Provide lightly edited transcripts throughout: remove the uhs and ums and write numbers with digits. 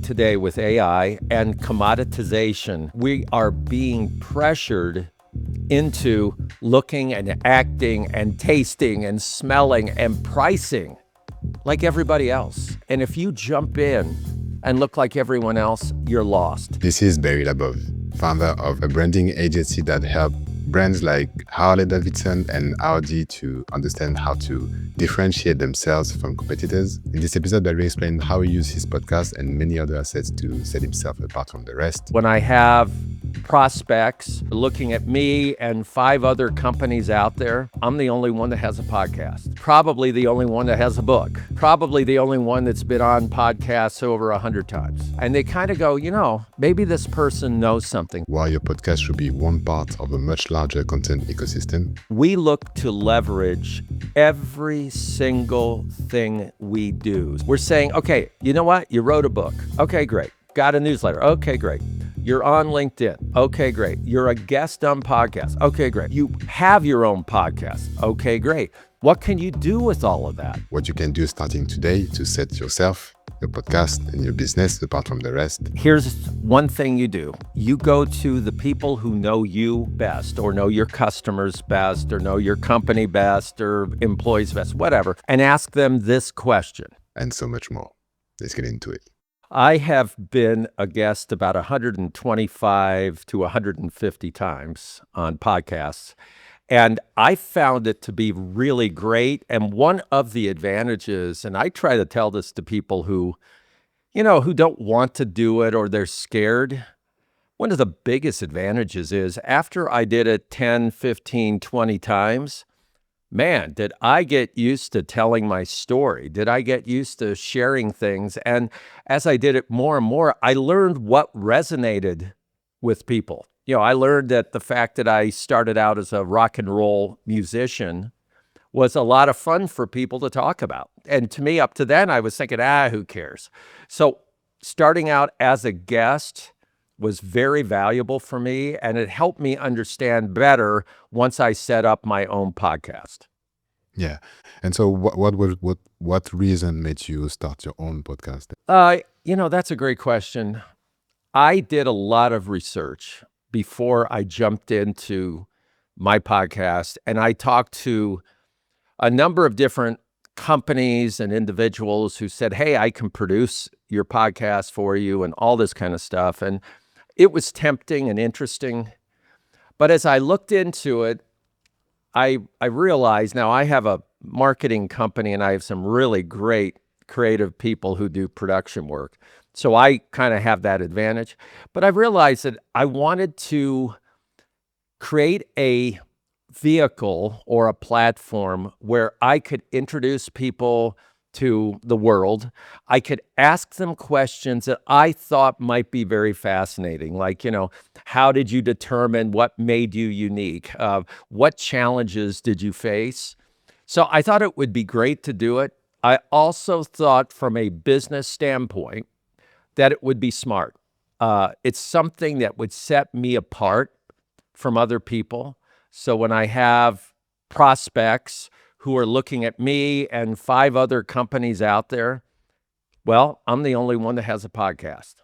today with AI and commoditization, we are being pressured into looking and acting and tasting and smelling and pricing like everybody else. And if you jump in and look like everyone else, you're lost. This is Barry LaBov, founder of a branding agency that helps brands like Harley-Davidson and Audi to understand how to differentiate themselves from competitors. In this episode, Barry explained how he used his podcast and many other assets to set himself apart from the rest. When I have prospects looking at me and 5 other companies out there, I'm the only one that has a podcast. Probably the only one that has a book. Probably the only one that's been on podcasts over 100 times. And they kind of go, maybe this person knows something. While your podcast should be one part of a much larger content ecosystem, we look to leverage every single thing we do. We're saying, okay, you know what? You wrote a book. Okay, great. Got a newsletter. Okay, great. You're on LinkedIn. Okay, great. You're a guest on podcasts. Okay, great. You have your own podcast. Okay, great. What can you do with all of that? What you can do starting today to set yourself, your podcast, and your business apart from the rest. Here's one thing you do. You go to the people who know you best, or know your customers best, or know your company best, or employees best, whatever, and ask them this question. And so much more. Let's get into it. I have been a guest about 125 to 150 times on podcasts, and I found it to be really great. And one of the advantages, and I try to tell this to people who don't want to do it or they're scared, one of the biggest advantages is after I did it 10, 15, 20 times, man, did I get used to telling my story? Did I get used to sharing things? And as I did it more and more, I learned what resonated with people. I learned that the fact that I started out as a rock and roll musician was a lot of fun for people to talk about. And to me, up to then, I was thinking, who cares? So starting out as a guest was very valuable for me, and it helped me understand better once I set up my own podcast. Yeah. And so what reason made you start your own podcast? That's a great question. I did a lot of research before I jumped into my podcast, and I talked to a number of different companies and individuals who said, hey, I can produce your podcast for you and all this kind of stuff. And it was tempting and interesting. But as I looked into it, I realized now I have a marketing company and I have some really great creative people who do production work. So I kind of have that advantage. But I realized that I wanted to create a vehicle or a platform where I could introduce people to the world. I could ask them questions that I thought might be very fascinating, like, how did you determine what made you unique? What challenges did you face? So I thought it would be great to do it. I also thought from a business standpoint that it would be smart. It's something that would set me apart from other people. So when I have prospects who are looking at me and 5 other companies out there, well, I'm the only one that has a podcast.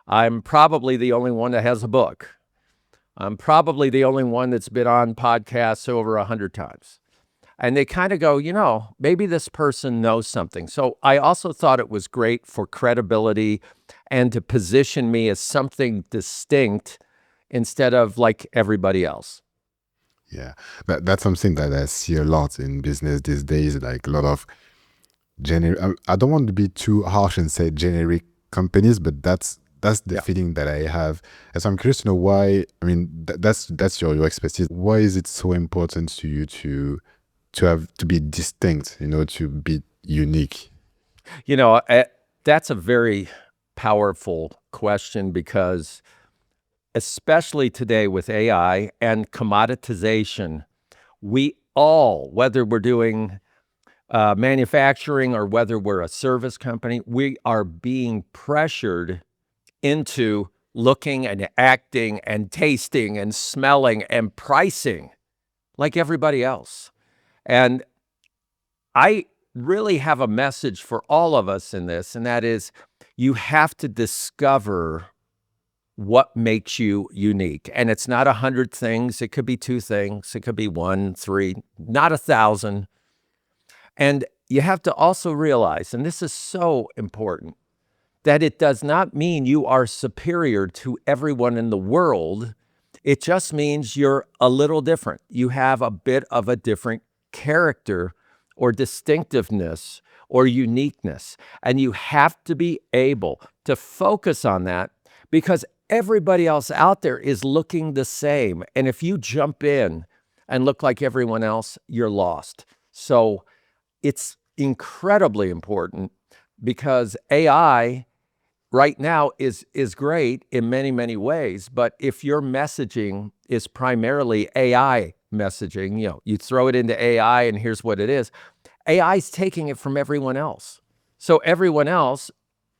I'm probably the only one that has a book. I'm probably the only one that's been on podcasts over 100 times. And they kind of go, maybe this person knows something. So I also thought it was great for credibility and to position me as something distinct instead of like everybody else. Yeah, that's something that I see a lot in business these days, like a lot of I don't want to be too harsh and say generic companies, but that's the feeling that I have. And so I'm curious to know why, that's your expertise. Why is it so important to you to be distinct, to be unique? That's a very powerful question because especially today with AI and commoditization, we all, whether we're doing manufacturing or whether we're a service company, we are being pressured into looking and acting and tasting and smelling and pricing like everybody else. And I really have a message for all of us in this, and that is, you have to discover what makes you unique. And it's not 100 things. It could be 2 things. It could be 1, 3, not 1,000. And you have to also realize, and this is so important, that it does not mean you are superior to everyone in the world. It just means you're a little different. You have a bit of a different character or distinctiveness or uniqueness. And you have to be able to focus on that because everybody else out there is looking the same. And if you jump in and look like everyone else, you're lost. So it's incredibly important because AI right now is great in many, many ways. But if your messaging is primarily AI messaging, you throw it into AI and here's what it is. AI is taking it from everyone else. So everyone else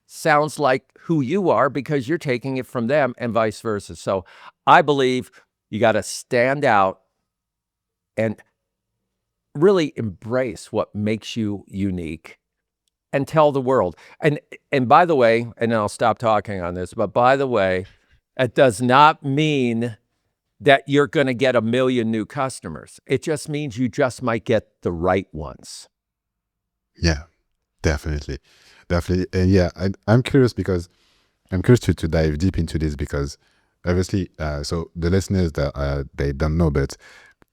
sounds like who you are because you're taking it from them and vice versa. So I believe you got to stand out and really embrace what makes you unique and tell the world. And by the way, and I'll stop talking on this, but by the way, it does not mean that you're going to get 1 million new customers. It just means you just might get the right ones. Yeah, definitely. Definitely. And yeah, I'm curious because I'm curious to dive deep into this because obviously, so the listeners that they don't know, but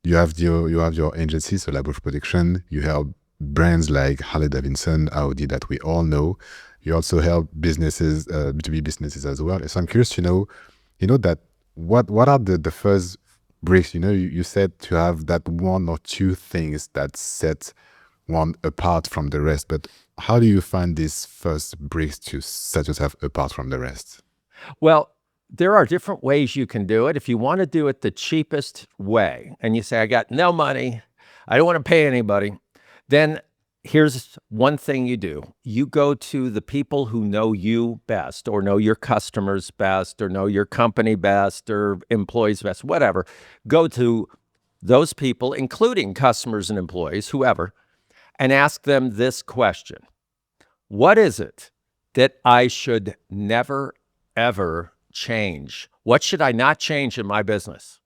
you have your agency, so LaBov Production. You help brands like Harley Davidson, Audi that we all know. You also help businesses, B2B businesses as well. So I'm curious to know, that what are the first bricks? You said to have that one or two things that set one apart from the rest, but how do you find these first bricks to set yourself apart from the rest? Well, there are different ways you can do it. If you want to do it the cheapest way, and you say, I got no money, I don't want to pay anybody, then here's one thing you do. You go to the people who know you best, or know your customers best, or know your company best, or employees best, whatever. Go to those people, including customers and employees, whoever, and ask them this question. What is it that I should never, ever change? What should I not change in my business?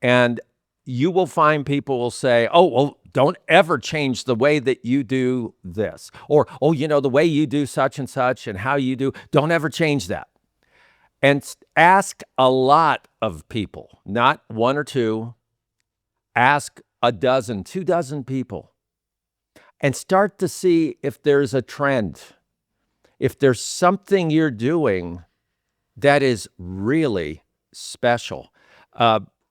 And you will find people will say, oh, well, don't ever change the way that you do this. Or, oh, the way you do such and how you do, don't ever change that. And ask a lot of people, not one or two, ask a dozen, 2 dozen people, and start to see if there's a trend, if there's something you're doing that is really special.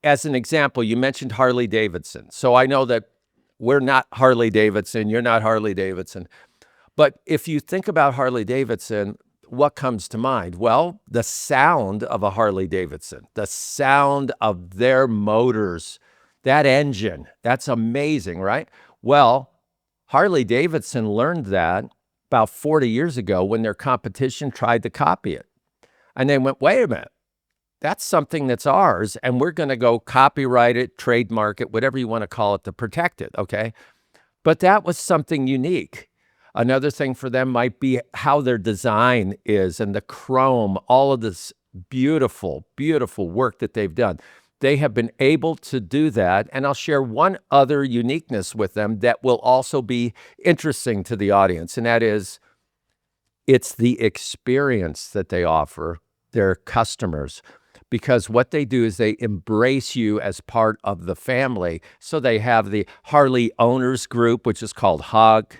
As an example, you mentioned Harley Davidson. So I know that we're not Harley Davidson, you're not Harley Davidson. But if you think about Harley Davidson, what comes to mind? Well, the sound of a Harley Davidson, the sound of their motors, that engine, that's amazing, right? Well, Harley Davidson learned that about 40 years ago when their competition tried to copy it. And they went, wait a minute, that's something that's ours, and we're going to go copyright it, trademark it, whatever you want to call it, to protect it, okay? But that was something unique. Another thing for them might be how their design is and the chrome, all of this beautiful, beautiful work that they've done. They have been able to do that, and I'll share one other uniqueness with them that will also be interesting to the audience, and that is it's the experience that they offer their customers, because what they do is they embrace you as part of the family. So they have the Harley Owners Group, which is called HUG.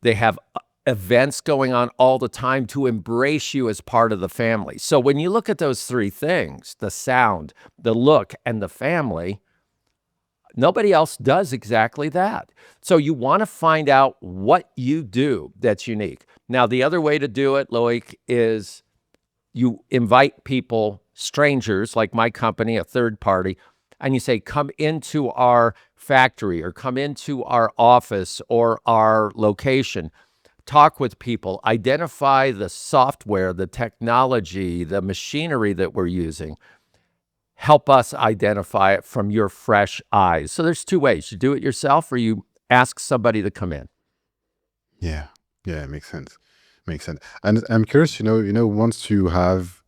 They have events going on all the time to embrace you as part of the family. So when you look at those 3 things, the sound, the look, and the family, nobody else does exactly that. So you want to find out what you do that's unique. Now, the other way to do it, Loic, is you invite people, strangers like my company, a third party, and you say, come into our factory or come into our office or our location. Talk with people, identify the software, the technology, the machinery that we're using. Help us identify it from your fresh eyes. So there's 2 ways. You do it yourself or you ask somebody to come in. Yeah, yeah, it makes sense. Makes sense. And I'm curious, once you have,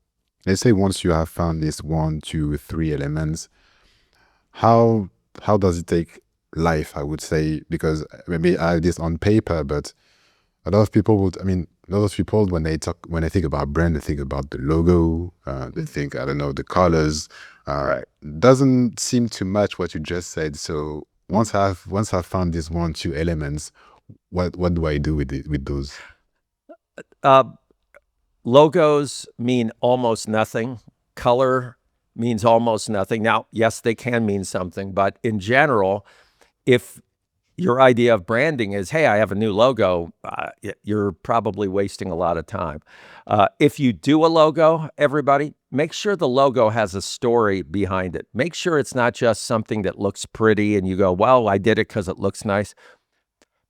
let's say, once you have found this one, two, three elements, how how does it take life? I would say, because maybe I have this on paper, but a lot of people would. I mean, a lot of people when they think about brand, they think about the logo. They think, I don't know, the colors. Right. Doesn't seem to match what you just said. So once I've found these one, two elements, what do I do with those? Uh, Logos mean almost nothing. Color means almost nothing. Now, yes, they can mean something, but in general, if your idea of branding is, hey, I have a new logo, you're probably wasting a lot of time. If you do a logo, everybody, make sure the logo has a story behind it. Make sure it's not just something that looks pretty and you go, well, I did it because it looks nice.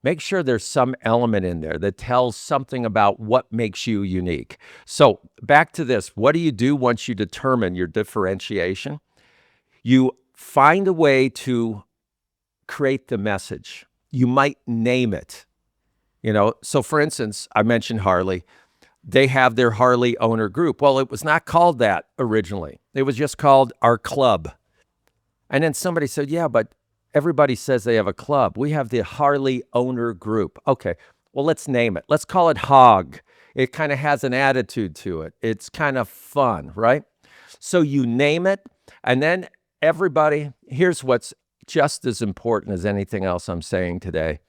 Make sure there's some element in there that tells something about what makes you unique. So back to this, what do you do once you determine your differentiation? You find a way to create the message. You might name it. So for instance, I mentioned Harley. They have their Harley owner group. Well, it was not called that originally. It was just called our club. And then somebody said, yeah, but everybody says they have a club. We have the Harley owner group. Okay, well, let's name it. Let's call it Hog. It kind of has an attitude to it. It's kind of fun, right? So you name it, and then everybody, here's what's just as important as anything else I'm saying today.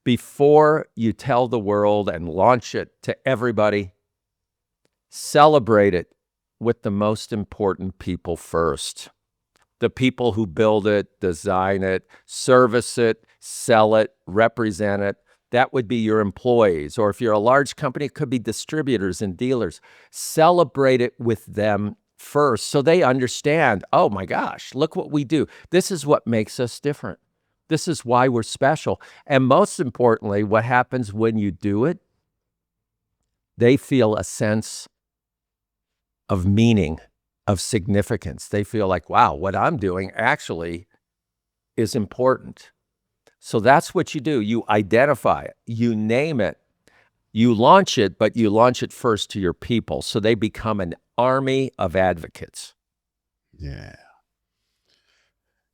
Before you tell the world and launch it to everybody, celebrate it with the most important people first. The people who build it, design it, service it, sell it, represent it. That would be your employees. Or if you're a large company, it could be distributors and dealers. Celebrate it with them first so they understand, oh my gosh, look what we do. This is what makes us different. This is why we're special. And most importantly, what happens when you do it? They feel a sense of meaning, of significance. They feel like, wow, what I'm doing actually is important. So that's what you do. You identify it, you name it, you launch it, but you launch it first to your people. So they become an army of advocates. Yeah.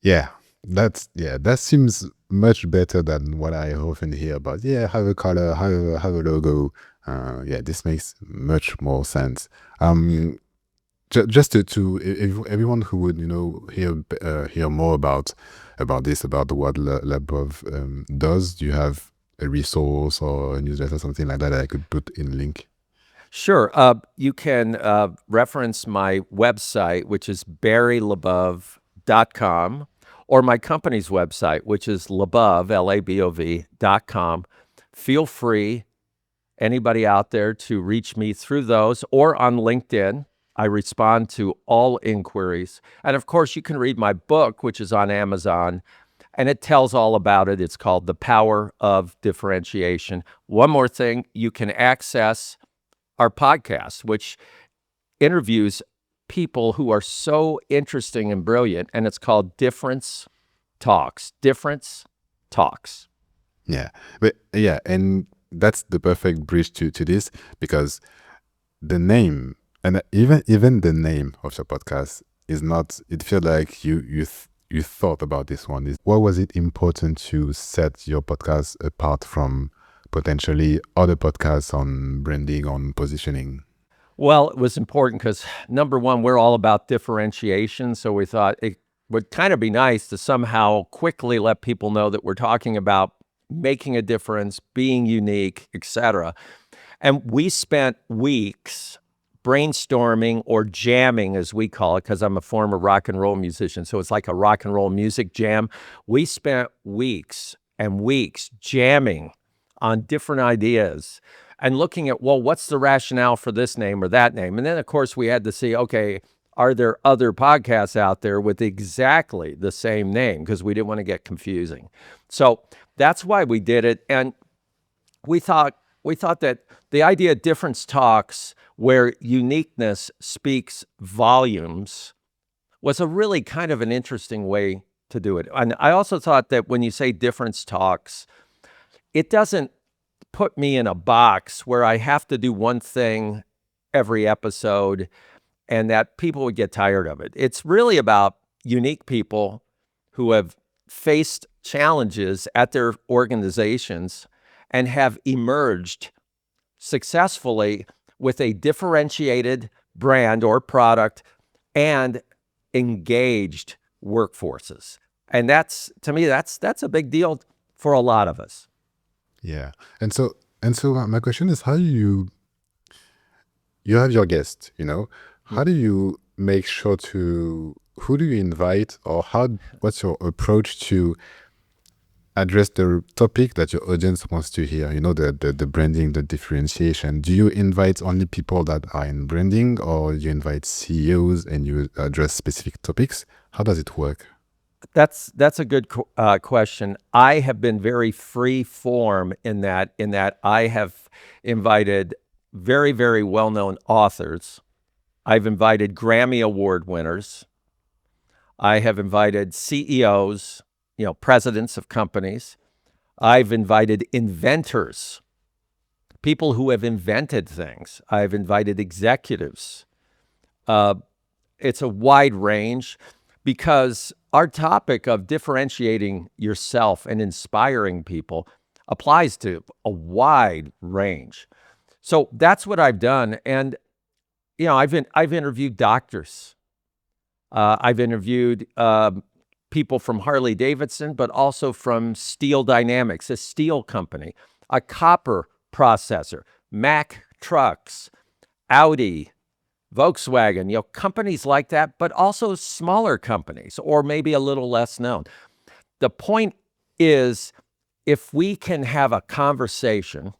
Yeah, that seems much better than what I often hear about. Yeah, have a color, have a logo. Yeah, this makes much more sense. Just if everyone who would hear more about this, about what LaBov does. Do you have a resource or a newsletter, something like that I could put in link? Sure. You can reference my website, which is barrylabov.com, or my company's website, which is labov, LABOV.com. Feel free, anybody out there, to reach me through those or on LinkedIn. I respond to all inquiries. And of course, you can read my book, which is on Amazon, and it tells all about it. It's called The Power of Differentiation. One more thing, you can access our podcast, which interviews people who are so interesting and brilliant, and it's called Difference Talks. Difference Talks. Yeah, but yeah, and that's the perfect bridge to this, because the name, and even the name of your podcast is not. It feels like you thought about this one. Why was it important to set your podcast apart from potentially other podcasts on branding, on positioning? Well, it was important because, number one, we're all about differentiation. So we thought it would kind of be nice to somehow quickly let people know that we're talking about making a difference, being unique, etc. And we spent weeks brainstorming, or jamming as we call it, because I'm a former rock and roll musician. So it's like a rock and roll music jam. We spent weeks and weeks jamming on different ideas and looking at, well, what's the rationale for this name or that name? And then, of course, we had to see, okay, are there other podcasts out there with exactly the same name? Because we didn't want to get confusing. So that's why we did it. And we thought that the idea of difference talks, where uniqueness speaks volumes, was a really kind of an interesting way to do it. And I also thought that when you say difference talks, it doesn't put me in a box where I have to do one thing every episode and that people would get tired of it. It's really about unique people who have faced challenges at their organizations and have emerged successfully with a differentiated brand or product and engaged workforces. And that's, to me, that's a big deal for a lot of us. Yeah. And so my question is, how do you have your guest, how do you make sure who do you invite, or what's your approach to address the topic that your audience wants to hear, the branding, the differentiation? Do you invite only people that are in branding, or you invite CEOs and you address specific topics? How does it work? That's a good question. I have been very free form in that I have invited very, very well-known authors. I've invited Grammy Award winners. I have invited CEOs, presidents of companies. I've invited inventors, people who have invented things. I've invited executives. It's a wide range because our topic of differentiating yourself and inspiring people applies to a wide range. So that's what I've done. And, I've interviewed doctors. I've interviewed people from Harley Davidson, but also from Steel Dynamics, a steel company, a copper processor, Mack Trucks, Audi, Volkswagen, companies like that, but also smaller companies or maybe a little less known. The point is, if we can have a conversation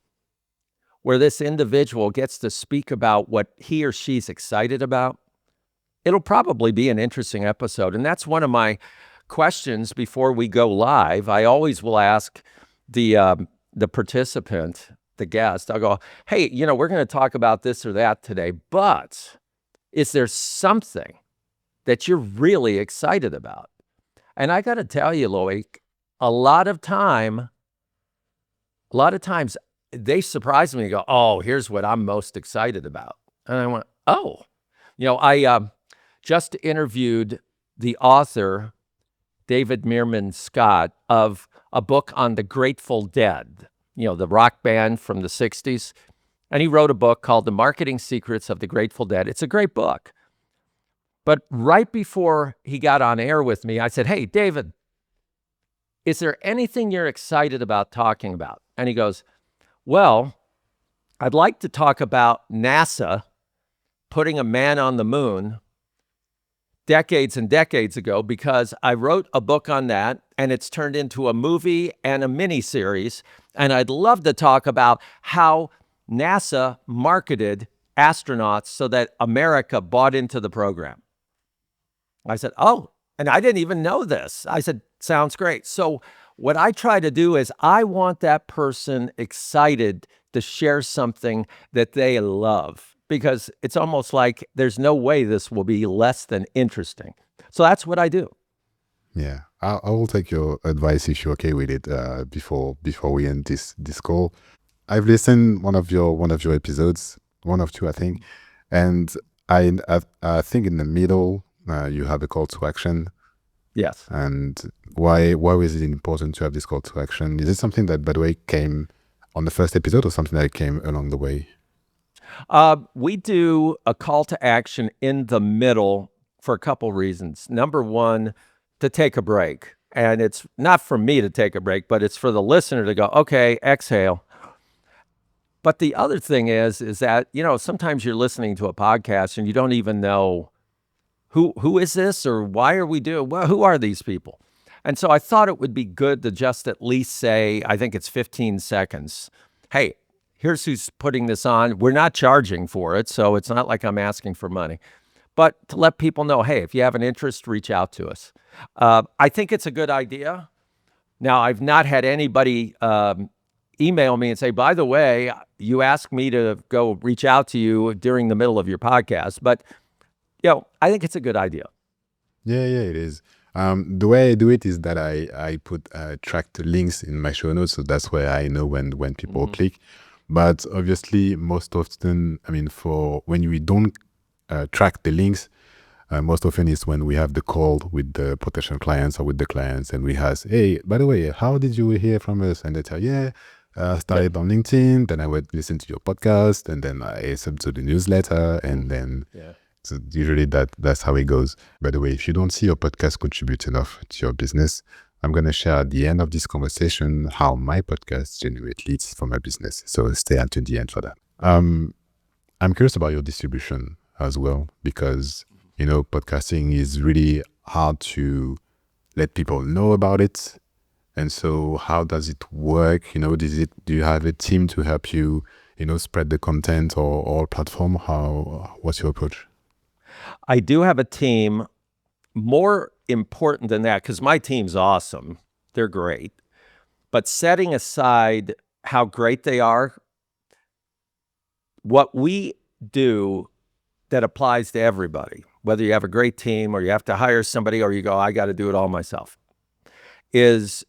where this individual gets to speak about what he or she's excited about, it'll probably be an interesting episode. And that's one of my questions before we go live. I always will ask the participant, the guest, I'll go, hey, we're going to talk about this or that today, but is there something that you're really excited about? And I got to tell you, Loic, a lot of times they surprise me and go, oh, here's what I'm most excited about. And I went, oh, I just interviewed the author, David Meerman Scott, of a book on the Grateful Dead, the rock band from the 60s. And he wrote a book called The Marketing Secrets of the Grateful Dead. It's a great book. But right before he got on air with me, I said, hey, David, is there anything you're excited about talking about? And he goes, well, I'd like to talk about NASA putting a man on the moon decades and decades ago, because I wrote a book on that and it's turned into a movie and a miniseries. And I'd love to talk about how NASA marketed astronauts so that America bought into the program. I said, oh, and I didn't even know this. I said, sounds great. So what I try to do is I want that person excited to share something that they love, because it's almost like there's no way this will be less than interesting. So that's what I do. Yeah, I will take your advice if you're okay with it. Before we end this call, I've listened one of your episodes, one of two, I think, and I think in the middle you have a call to action. Yes. And why was it important to have this call to action? Is it something that, by the way, came on the first episode, or something that came along the way? We do a call to action in the middle for a couple reasons. Number one, to take a break. And it's not for me to take a break, but it's for the listener to go, okay, exhale. But the other thing is that, sometimes you're listening to a podcast and you don't even know who is this, or why are we doing, well, who are these people? And so I thought it would be good to just at least say, I think it's 15 seconds. Hey, here's who's putting this on. We're not charging for it, so it's not like I'm asking for money. But to let people know, hey, if you have an interest, reach out to us. I think it's a good idea. Now, I've not had anybody email me and say, by the way, you asked me to go reach out to you during the middle of your podcast. But, I think it's a good idea. Yeah, it is. The way I do it is that I put tracked links in my show notes, so that's where I know when people click. But obviously, most often, I mean, for when we don't track the links, most often is when we have the call with the potential clients or with the clients, and we ask, "Hey, by the way, how did you hear from us?" And they tell, "Yeah, I started on LinkedIn, then I would listen to your podcast, and then I sub to the newsletter, and then." Yeah. So usually that's how it goes. By the way, if you don't see your podcast contribute enough to your business, I'm going to share at the end of this conversation how my podcast generate leads for my business. So stay until the end for that. I'm curious about your distribution as well, because, podcasting is really hard to let people know about it. And so how does it work? Do you have a team to help you, spread the content or platform? What's your approach? I do have a team. More important than that, because my team's awesome. They're great. But setting aside how great they are, what we do that applies to everybody, whether you have a great team or you have to hire somebody or you go, I got to do it all myself, is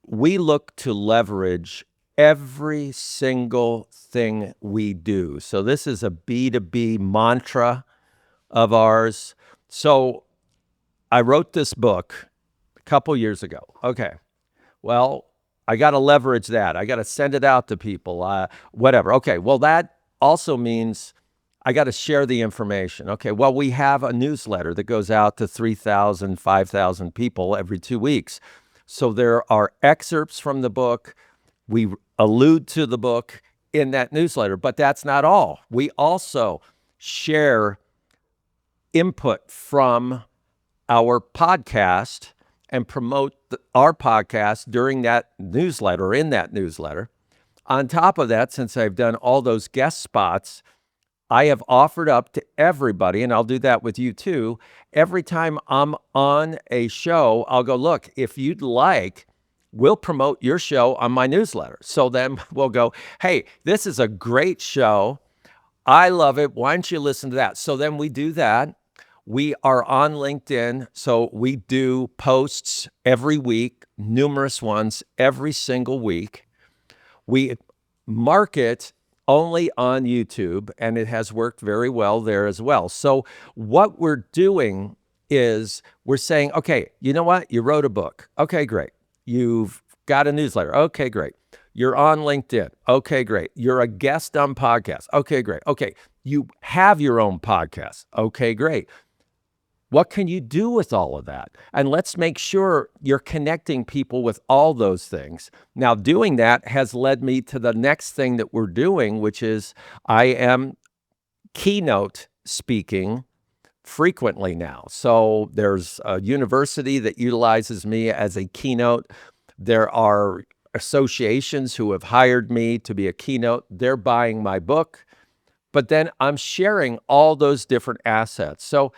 we look to leverage every single thing we do. So this is a B2B mantra of ours. So I wrote this book a couple years ago. Okay, well, I got to leverage that. I got to send it out to people, whatever. Okay, well, that also means I got to share the information. Okay, well, we have a newsletter that goes out to 3,000, 5,000 people every 2 weeks. So there are excerpts from the book. We allude to the book in that newsletter, but that's not all. We also share input from our podcast and promote our podcast during that newsletter, in that newsletter. On top of that, since I've done all those guest spots, I have offered up to everybody, and I'll do that with you too. Every time I'm on a show, I'll go, look, if you'd like, we'll promote your show on my newsletter. So then we'll go, hey, this is a great show. I love it. Why don't you listen to that? So then we do that. We are on LinkedIn, so we do posts every week, numerous ones every single week. We market only on YouTube, and it has worked very well there as well. So what we're doing is we're saying, okay, you know what? You wrote a book. Okay, great. You've got a newsletter. Okay, great. You're on LinkedIn. Okay, great. You're a guest on podcasts. Okay, great. Okay, you have your own podcast. Okay, great. What can you do with all of that? And let's make sure you're connecting people with all those things. Now, doing that has led me to the next thing that we're doing, which is I am keynote speaking frequently now. So there's a university that utilizes me as a keynote. There are associations who have hired me to be a keynote. They're buying my book, but then I'm sharing all those different assets. So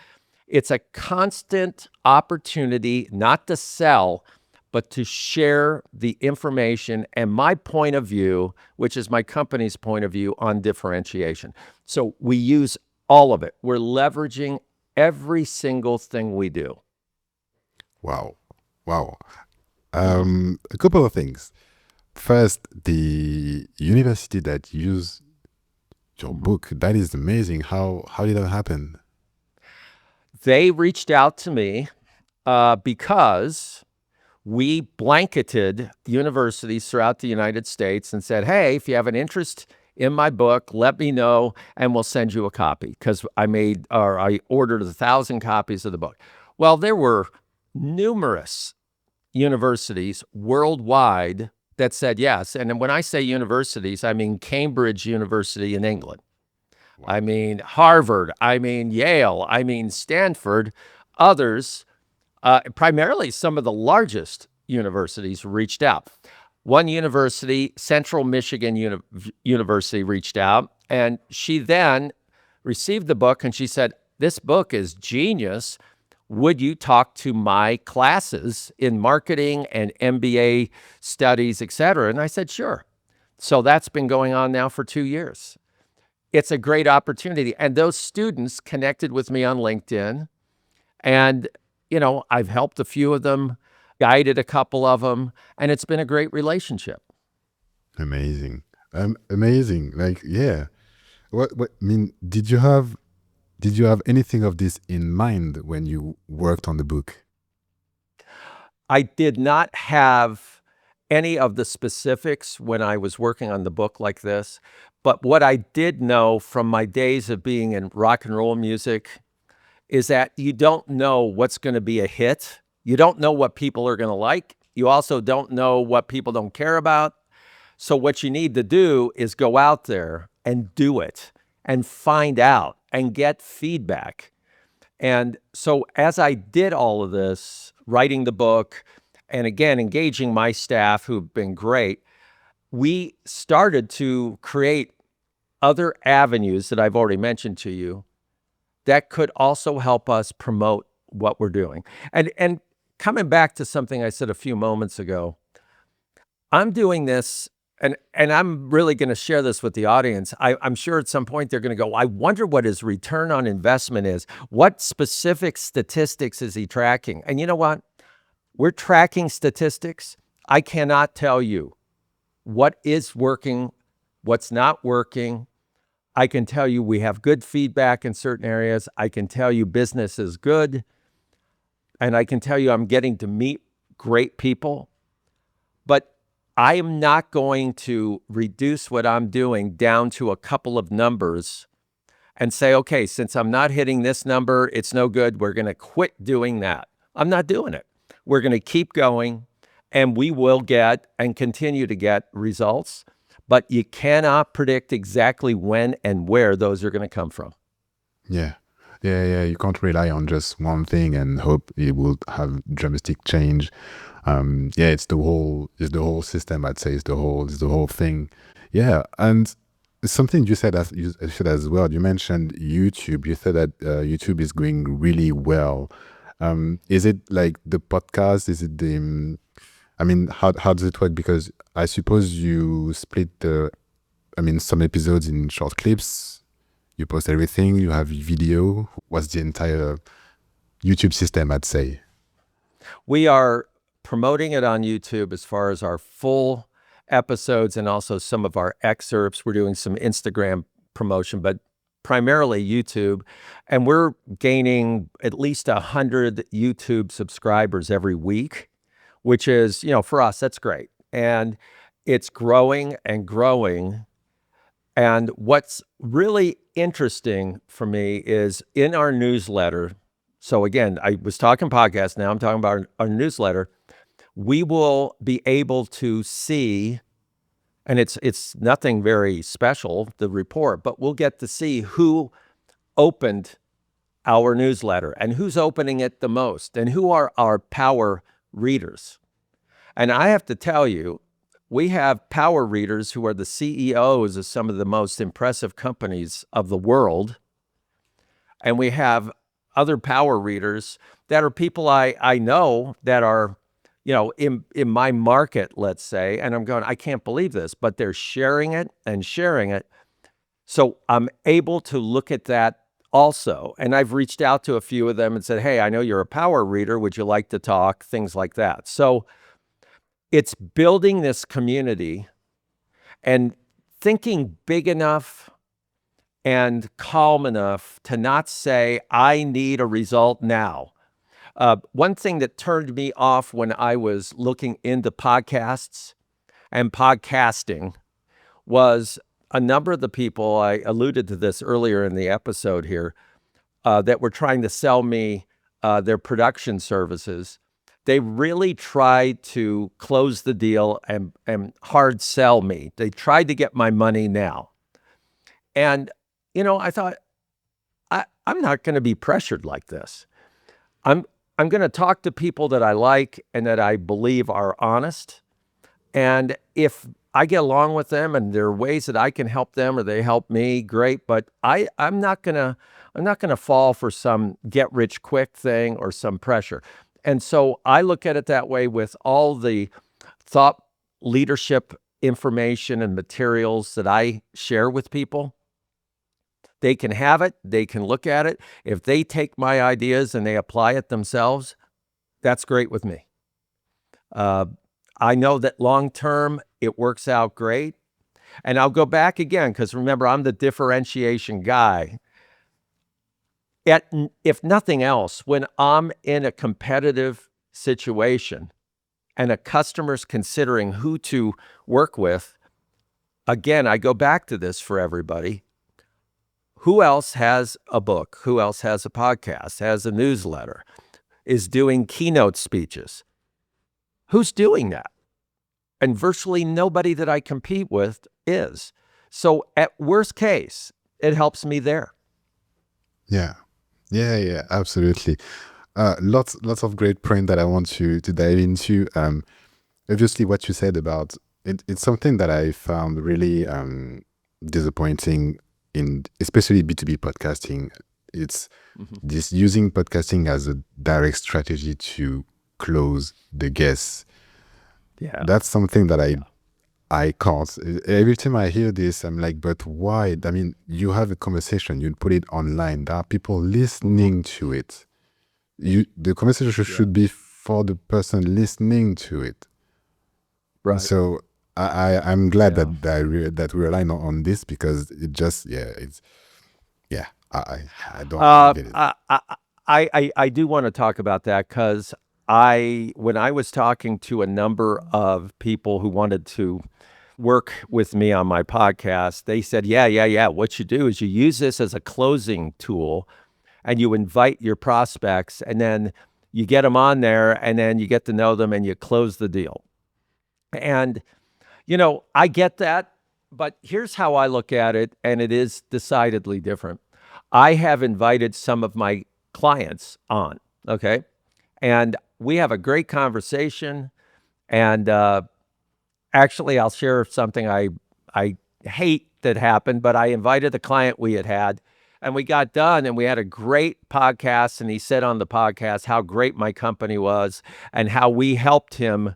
it's a constant opportunity not to sell, but to share the information and my point of view, which is my company's point of view on differentiation. So we use all of it. We're leveraging every single thing we do. Wow. A couple of things. First, the university that used your book, that is amazing. How did that happen? They reached out to me because we blanketed universities throughout the United States and said, hey, if you have an interest in my book, let me know and we'll send you a copy, because I ordered 1,000 copies of the book. Well, there were numerous universities worldwide that said yes. And when I say universities, I mean Cambridge University in England. I mean Harvard, I mean Yale, I mean Stanford, others, primarily some of the largest universities reached out. One university, Central Michigan University, reached out, and she then received the book and she said, this book is genius. Would you talk to my classes in marketing and MBA studies, et cetera? And I said, sure. So that's been going on now for 2 years. It's a great opportunity. And those students connected with me on LinkedIn. And I've helped a few of them, guided a couple of them, and it's been a great relationship. Amazing. Amazing. Like, yeah. What I mean, did you have anything of this in mind when you worked on the book? I did not have any of the specifics when I was working on the book like this, but what I did know from my days of being in rock and roll music is that you don't know what's going to be a hit. You don't know what people are going to like. You also don't know what people don't care about. So what you need to do is go out there and do it and find out and get feedback. And so as I did all of this, writing the book, and again, engaging my staff who've been great, we started to create other avenues that I've already mentioned to you that could also help us promote what we're doing. And coming back to something I said a few moments ago, I'm doing this, and I'm really going to share this with the audience. I'm sure at some point they're going to go, I wonder what his return on investment is. What specific statistics is he tracking? And you know what? We're tracking statistics. I cannot tell you what is working, what's not working. I can tell you we have good feedback in certain areas. I can tell you business is good. And I can tell you I'm getting to meet great people. But I am not going to reduce what I'm doing down to a couple of numbers and say, okay, since I'm not hitting this number, it's no good. We're going to quit doing that. I'm not doing it. We're going to keep going, and we will get and continue to get results. But you cannot predict exactly when and where those are going to come from. Yeah. Yeah. You can't rely on just one thing and hope it will have dramatic change. Yeah, it's the whole system. I'd say it's the whole thing. Yeah, and something you said as well. You mentioned YouTube. You said that YouTube is going really well. Is it like the podcast? Is it the? I mean, how does it work? Because I suppose you split some episodes in short clips. You post everything. You have video. What's the entire YouTube system? I'd say. We are promoting it on YouTube as far as our full episodes and also some of our excerpts. We're doing some Instagram promotion, but primarily YouTube. And we're gaining at least 100 YouTube subscribers every week, which is, for us, that's great. And it's growing and growing. And what's really interesting for me is in our newsletter. So again, I was talking podcast, now I'm talking about our newsletter. We will be able to see, and it's nothing very special, the report, but we'll get to see who opened our newsletter and who's opening it the most and who are our power readers. And I have to tell you, we have power readers who are the CEOs of some of the most impressive companies of the world. And we have other power readers that are people I know that are, in my market, let's say, and I'm going, I can't believe this, but they're sharing it and sharing it. So I'm able to look at that also. And I've reached out to a few of them and said, hey, I know you're a power reader. Would you like to talk? Things like that. So it's building this community and thinking big enough and calm enough to not say, I need a result now. One thing that turned me off when I was looking into podcasts and podcasting was a number of the people, I alluded to this earlier in the episode here, that were trying to sell me their production services. They really tried to close the deal and hard sell me. They tried to get my money now. And, I thought, I'm not going to be pressured like this. I'm going to talk to people that I like and that I believe are honest. And if I get along with them and there are ways that I can help them or they help me, great. But I'm not going to fall for some get rich quick thing or some pressure. And so I look at it that way with all the thought leadership information and materials that I share with people. They can have it. They can look at it. If they take my ideas and they apply it themselves, That's great with me. I know that long term it works out great. And I'll go back again because remember, I'm the differentiation guy. If nothing else, when I'm in a competitive situation and a customer's considering who to work with, again, I go back to this for everybody. Who else has a book? Who else has a podcast, has a newsletter, is doing keynote speeches? Who's doing that? And virtually nobody that I compete with is. So at worst case, it helps me there. Yeah. Yeah, absolutely. Lots of great points that I want to dive into. Obviously, what you said about it, it's something that I found really disappointing in, especially B2B podcasting. It's this using podcasting as a direct strategy to close the guests. Yeah. That's something that I can't. Every time I hear this, I'm like, but why? I mean, you have a conversation, you put it online. There are people listening to it. The conversation should be for the person listening to it. Right. So I'm glad Yeah. that we rely on this, because it just I don't get it. I do want to talk about that because when I was talking to a number of people who wanted to work with me on my podcast, they said, yeah. What you do is you use this as a closing tool and you invite your prospects and then you get them on there and then you get to know them and you close the deal. And, I get that, but here's how I look at it, and it is decidedly different. I have invited some of my clients on, okay? And we have a great conversation. And actually, I'll share something I hate that happened, but I invited the client we had, and we got done, and we had a great podcast. And he said on the podcast how great my company was and how we helped him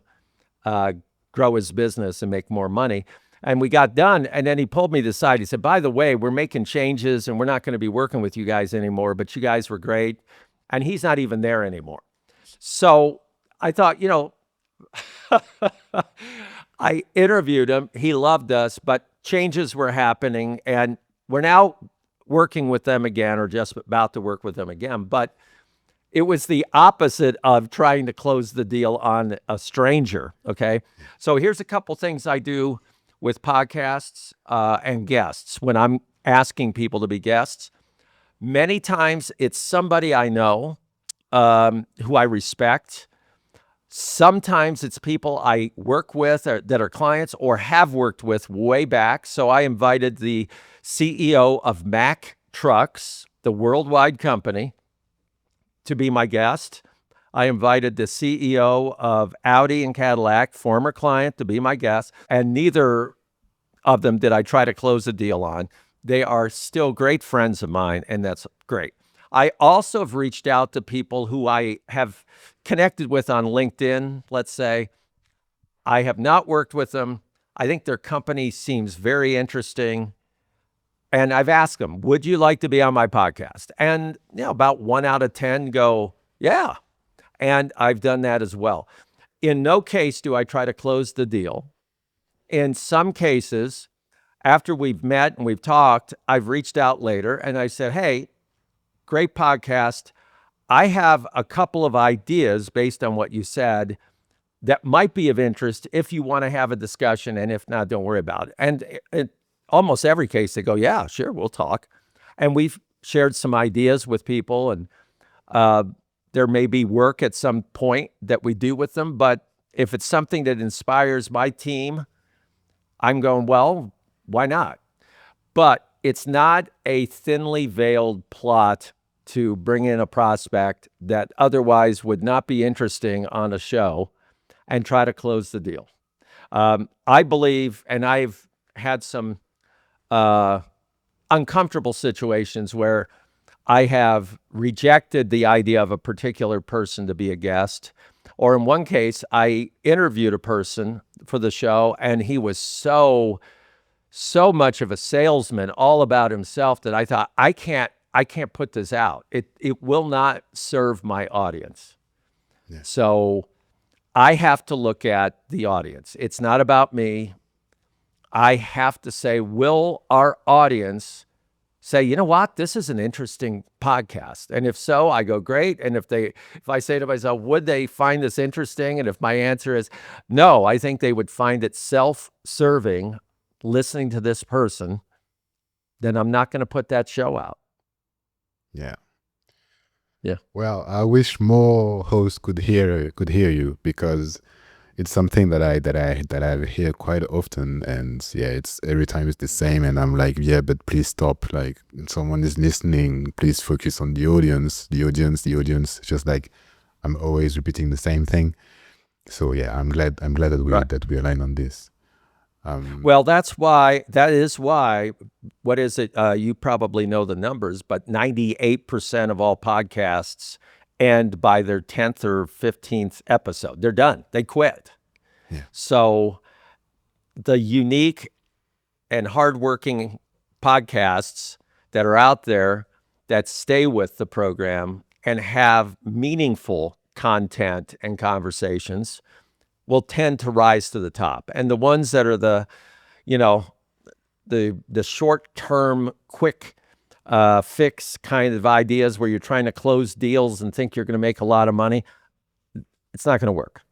grow his business and make more money. And we got done, and then he pulled me to the side. He said, by the way, we're making changes, and we're not going to be working with you guys anymore, but you guys were great. And he's not even there anymore. So I thought, I interviewed him. He loved us, but changes were happening, and we're now working with them again, or just about to work with them again. But it was the opposite of trying to close the deal on a stranger, okay? So here's a couple things I do with podcasts and guests when I'm asking people to be guests. Many times it's somebody I know who I respect. Sometimes it's people I work with that are clients or have worked with way back. So I invited the CEO of Mack Trucks, the worldwide company, to be my guest. I invited the CEO of Audi and Cadillac, former client, to be my guest. And neither of them did I try to close a deal on. They are still great friends of mine, and that's great. I also have reached out to people who I have connected with on LinkedIn, let's say. I have not worked with them. I think their company seems very interesting. And I've asked them, would you like to be on my podcast? And about 1 out of 10 go, yeah. And I've done that as well. In no case do I try to close the deal. In some cases, after we've met and we've talked, I've reached out later and I said, hey, great podcast. I have a couple of ideas based on what you said that might be of interest if you want to have a discussion. And if not, don't worry about it. And in almost every case, they go, yeah, sure, we'll talk. And we've shared some ideas with people, and there may be work at some point that we do with them. But if it's something that inspires my team, I'm going, well, why not? But it's not a thinly veiled plot to bring in a prospect that otherwise would not be interesting on a show and try to close the deal. I believe, and I've had some uncomfortable situations where I have rejected the idea of a particular person to be a guest. Or in one case, I interviewed a person for the show, and he was so much of a salesman, all about himself, that I thought, I can't put this out. It will not serve my audience. Yeah. So I have to look at the audience. It's not about me. I have to say, will our audience say, you know what, this is an interesting podcast? And if so, I go, great. And if I say to myself, would they find this interesting? And if my answer is no, I think they would find it self-serving listening to this person, then I'm not going to put that show out. Yeah. Yeah. Well, I wish more hosts could hear you, because it's something that I hear quite often, and yeah, it's every time it's the same, and I'm like, yeah, but please stop. Like, someone is listening. Please focus on the audience, the audience, the audience. Just like I'm always repeating the same thing. So yeah, I'm glad that we Right. that we align on this. Well, that is why, what is it? You probably know the numbers, but 98% of all podcasts end by their 10th or 15th episode. They're done. They quit. Yeah. So the unique and hardworking podcasts that are out there that stay with the program and have meaningful content and conversations will tend to rise to the top. And the ones that are the short-term, quick fix kind of ideas where you're trying to close deals and think you're going to make a lot of money, it's not going to work.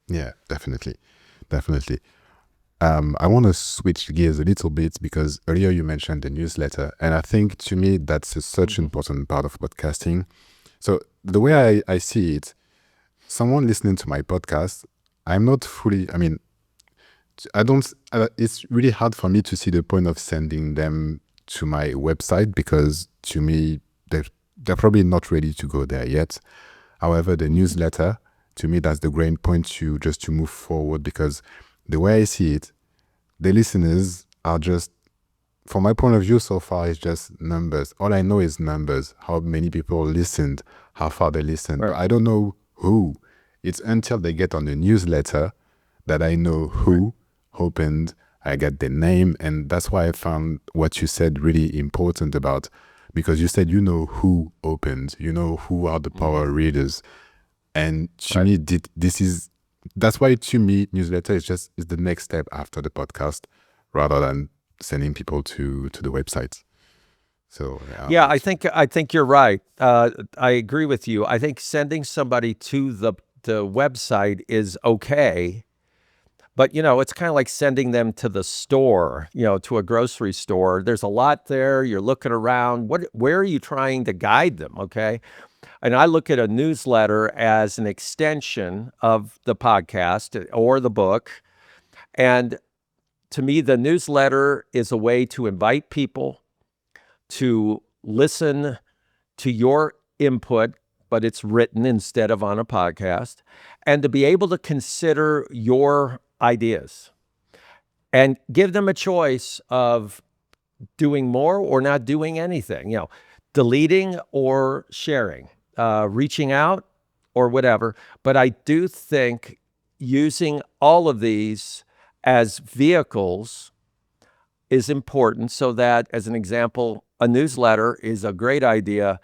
Yeah, definitely. I want to switch gears a little bit, because earlier you mentioned the newsletter, and I think to me that's such an important part of podcasting. So the way I see it, someone listening to my podcast, I'm not fully, I mean, I don't, it's really hard for me to see the point of sending them to my website, because to me, they're probably not ready to go there yet. However, the newsletter, to me, that's the great point to move forward, because the way I see it, the listeners are just, from my point of view so far, it's just numbers. All I know is numbers, how many people listened, how far they listened. Right. But I don't know who. It's until they get on the newsletter that I know who opened, I get the name. And that's why I found what you said really important about, because you said you know who opened, you know who are the power readers. And to Right. me, that's why to me, newsletter is the next step after the podcast, rather than sending people to the website. So Yeah, I think you're right. I agree with you. I think sending somebody to the website is okay, but it's kind of like sending them to the store, to a grocery store. There's a lot there. You're looking around. Where are you trying to guide them? Okay. And I look at a newsletter as an extension of the podcast or the book. And to me, the newsletter is a way to invite people to listen to your input, but it's written instead of on a podcast, and to be able to consider your ideas and give them a choice of doing more or not doing anything, deleting or sharing, reaching out or whatever. But I do think using all of these as vehicles is important, so that, as an example, a newsletter is a great idea,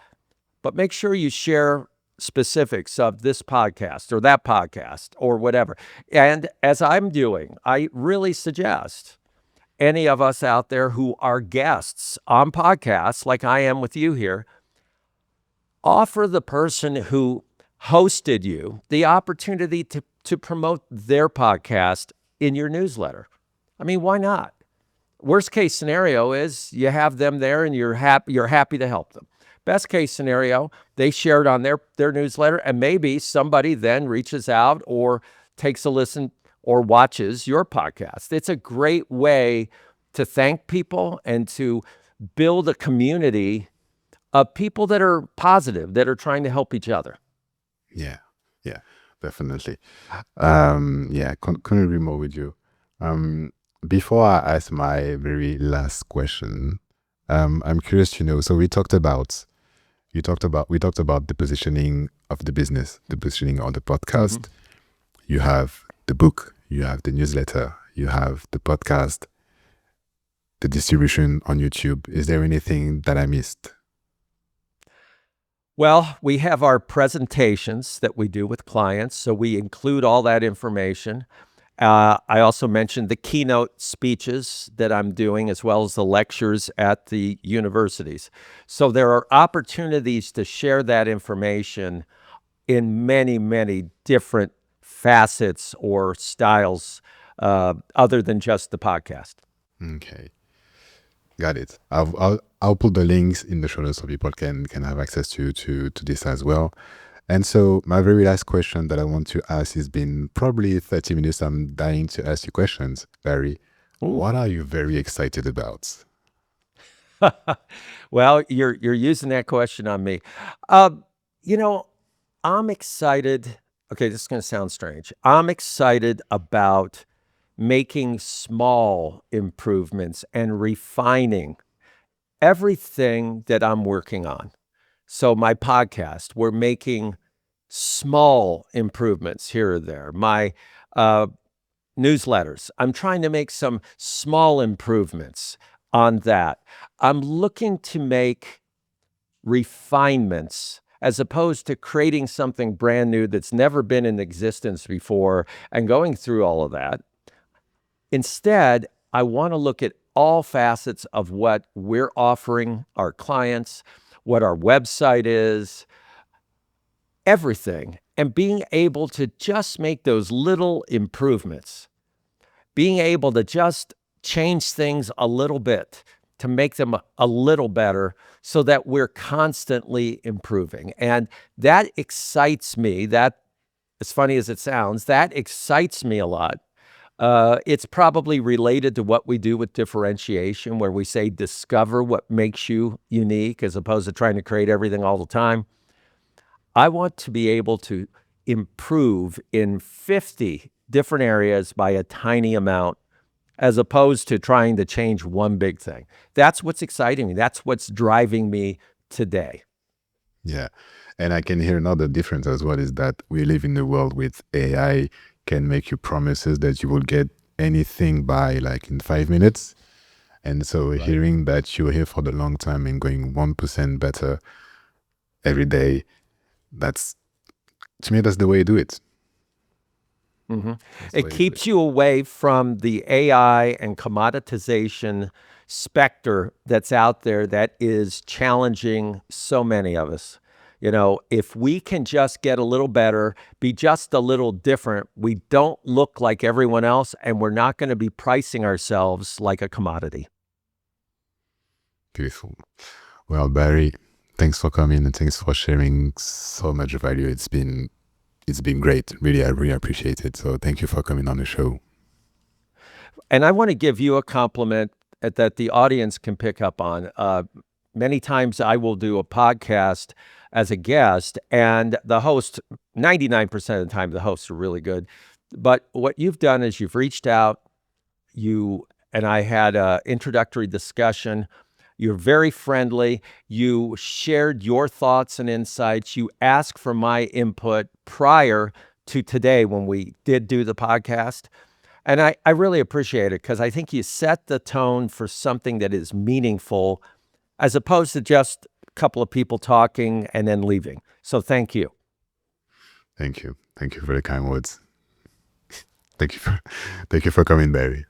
but make sure you share specifics of this podcast or that podcast or whatever. And as I'm doing, I really suggest any of us out there who are guests on podcasts, like I am with you here, offer the person who hosted you the opportunity to promote their podcast in your newsletter. I mean, why not? Worst case scenario is you have them there and you're happy to help them. Best case scenario, they share it on their newsletter, and maybe somebody then reaches out or takes a listen or watches your podcast. It's a great way to thank people and to build a community of people that are positive, that are trying to help each other. Yeah, definitely. Couldn't agree more with you. Before I ask my very last question, I'm curious to know. So we talked about the positioning of the business, the positioning on the podcast. Mm-hmm. You have the book, you have the newsletter, you have the podcast, the distribution on YouTube. Is there anything that I missed? Well, we have our presentations that we do with clients, so we include all that information. I also mentioned the keynote speeches that I'm doing, as well as the lectures at the universities. So there are opportunities to share that information in many, many different facets or styles, other than just the podcast. Okay, got it. I'll put the links in the show notes so people can have access to this as well. And so my very last question that I want to ask has been probably 30 minutes. I'm dying to ask you questions, Barry. Ooh. What are you very excited about? Well, you're using that question on me. Uh, you know, I'm excited. Okay, this is going to sound strange. I'm excited about making small improvements and refining everything that I'm working on. So my podcast, we're making small improvements here or there. My uh, newsletters, I'm trying to make some small improvements on that. I'm looking to make refinements as opposed to creating something brand new that's never been in existence before and going through all of that. Instead, I want to look at all facets of what we're offering our clients, what our website is, everything, and being able to just make those little improvements, being able to just change things a little bit to make them a little better so that we're constantly improving. And that excites me. That, as funny as it sounds, that excites me a lot. It's probably related to what we do with differentiation, where we say discover what makes you unique as opposed to trying to create everything all the time. I want to be able to improve in 50 different areas by a tiny amount as opposed to trying to change one big thing. That's what's exciting me. That's what's driving me today. Yeah. And I can hear another difference as well is that we live in a world with AI can make you promises that you will get anything by like in 5 minutes. And so Right. hearing that you're here for the long time and going 1% better every day, that's, to me, that's the way you do it. That's the It way you do it. keeps you away from the AI and commoditization specter that's out there that is challenging so many of us. You know, if we can just get a little better, be just a little different, we don't look like everyone else, and we're not going to be pricing ourselves like a commodity. Beautiful. Well, Barry, thanks for coming and thanks for sharing so much value. It's been great. Really, I really appreciate it. So thank you for coming on the show. And I want to give you a compliment that the audience can pick up on. Many times I will do a podcast as a guest, and the host, 99% of the time, the hosts are really good. But what you've done is you've reached out, you and I had an introductory discussion. You're very friendly. You shared your thoughts and insights. You asked for my input prior to today when we did do the podcast. And I really appreciate it because I think you set the tone for something that is meaningful as opposed to just a couple of people talking and then leaving. So thank you. Thank you. Thank you for the kind words. Thank you for coming, Barry.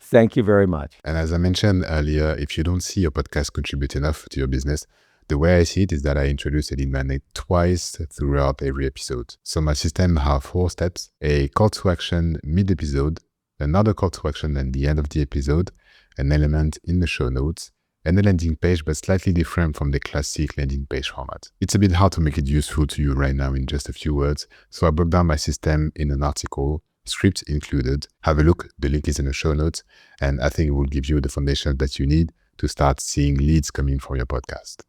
Thank you very much. And as I mentioned earlier, if you don't see your podcast contribute enough to your business, the way I see it is that I introduce it in Monday twice throughout every episode. So my system have 4 steps: a call to action mid-episode, another call to action at the end of the episode, an element in the show notes, and a landing page, but slightly different from the classic landing page format. It's a bit hard to make it useful to you right now in just a few words, so I broke down my system in an article, script included. Have a look, the link is in the show notes, and I think it will give you the foundation that you need to start seeing leads coming from your podcast.